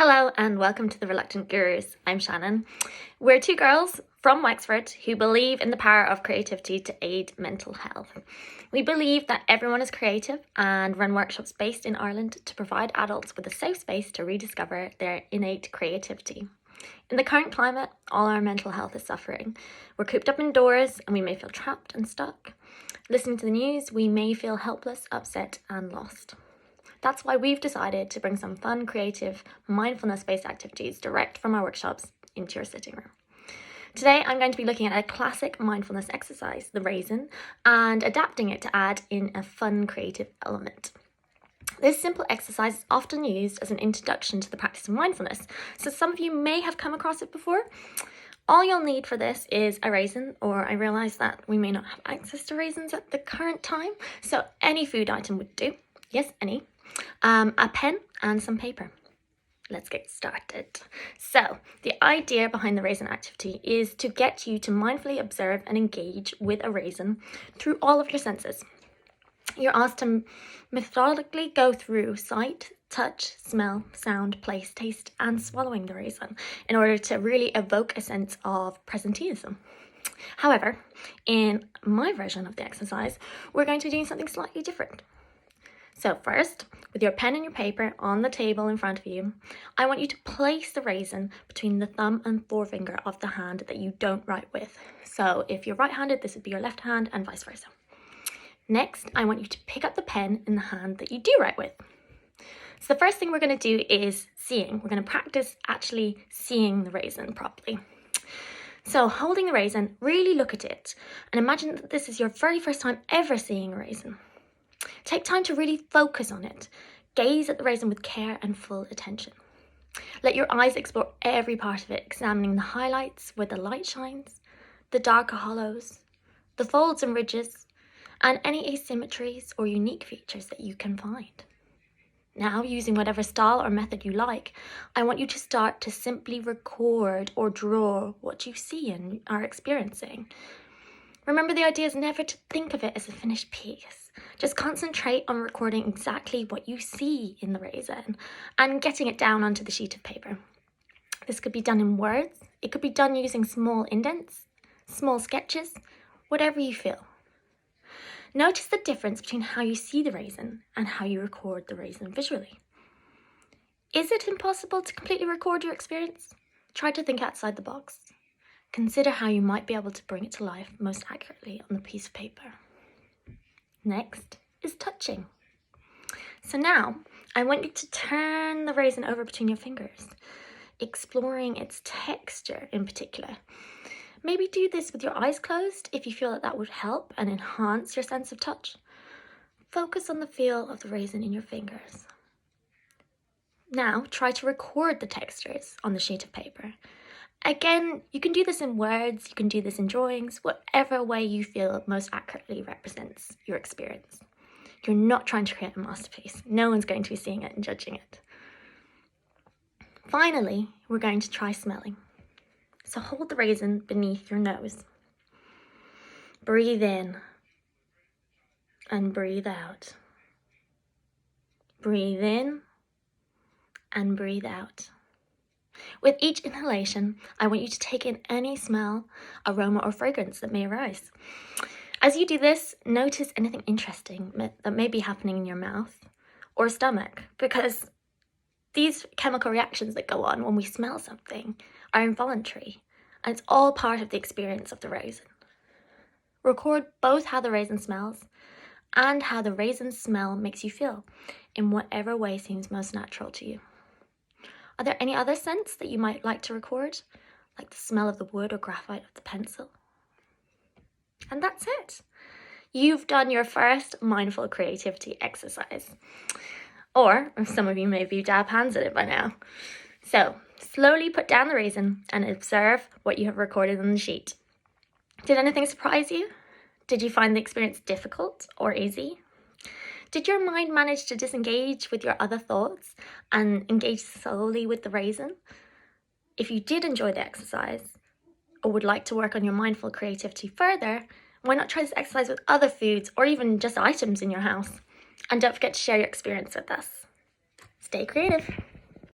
Hello and welcome to the Reluctant Gurus. I'm Shannon. We're two girls from Wexford who believe in the power of creativity to aid mental health. We believe that everyone is creative and run workshops based in Ireland to provide adults with a safe space to rediscover their innate creativity. In the current climate, all our mental health is suffering. We're cooped up indoors and we may feel trapped and stuck. Listening to the news, we may feel helpless, upset and lost. That's why we've decided to bring some fun, creative, mindfulness-based activities direct from our workshops into your sitting room. Today, I'm going to be looking at a classic mindfulness exercise, the Raisin, and adapting it to add in a fun, creative element. This simple exercise is often used as an introduction to the practice of mindfulness, so some of you may have come across it before. All you'll need for this is a raisin, or I realise that we may not have access to raisins at the current time, so any food item would do. Yes, any. A pen and some paper. Let's get started. So, the idea behind the raisin activity is to get you to mindfully observe and engage with a raisin through all of your senses. You're asked to methodically go through sight, touch, smell, sound, place, taste, and swallowing the raisin in order to really evoke a sense of presenteeism. However, in my version of the exercise, we're going to be doing something slightly different. So first, with your pen and your paper on the table in front of you, I want you to place the raisin between the thumb and forefinger of the hand that you don't write with. So if you're right-handed, this would be your left hand and vice versa. Next, I want you to pick up the pen in the hand that you do write with. So the first thing we're going to do is seeing. We're going to practice actually seeing the raisin properly. So holding the raisin, really look at it and imagine that this is your very first time ever seeing a raisin. Take time to really focus on it. Gaze at the raisin with care and full attention. Let your eyes explore every part of it, examining the highlights where the light shines, the darker hollows, the folds and ridges, and any asymmetries or unique features that you can find. Now, using whatever style or method you like, I want you to start to simply record or draw what you see and are experiencing. Remember, the idea is never to think of it as a finished piece. Just concentrate on recording exactly what you see in the raisin and getting it down onto the sheet of paper. This could be done in words, it could be done using small indents, small sketches, whatever you feel. Notice the difference between how you see the raisin and how you record the raisin visually. Is it impossible to completely record your experience? Try to think outside the box. Consider how you might be able to bring it to life most accurately on the piece of paper. Next is touching. So now, I want you to turn the raisin over between your fingers, exploring its texture in particular. Maybe do this with your eyes closed if you feel that would help and enhance your sense of touch. Focus on the feel of the raisin in your fingers. Now, try to record the textures on the sheet of paper. Again, you can do this in words, you can do this in drawings, whatever way you feel most accurately represents your experience. You're not trying to create a masterpiece. No one's going to be seeing it and judging it. Finally, we're going to try smelling. So hold the raisin beneath your nose. Breathe in and breathe out. Breathe in and breathe out. With each inhalation, I want you to take in any smell, aroma, or fragrance that may arise. As you do this, notice anything interesting that may be happening in your mouth or stomach, because these chemical reactions that go on when we smell something are involuntary, and it's all part of the experience of the raisin. Record both how the raisin smells and how the raisin smell makes you feel, in whatever way seems most natural to you. Are there any other scents that you might like to record, like the smell of the wood or graphite of the pencil? And that's it. You've done your first mindful creativity exercise. Or some of you maybe dab hands at it by now. So slowly put down the raisin and observe what you have recorded on the sheet. Did anything surprise you? Did you find the experience difficult or easy? Did your mind manage to disengage with your other thoughts and engage solely with the raisin? If you did enjoy the exercise or would like to work on your mindful creativity further, why not try this exercise with other foods or even just items in your house? And don't forget to share your experience with us. Stay creative.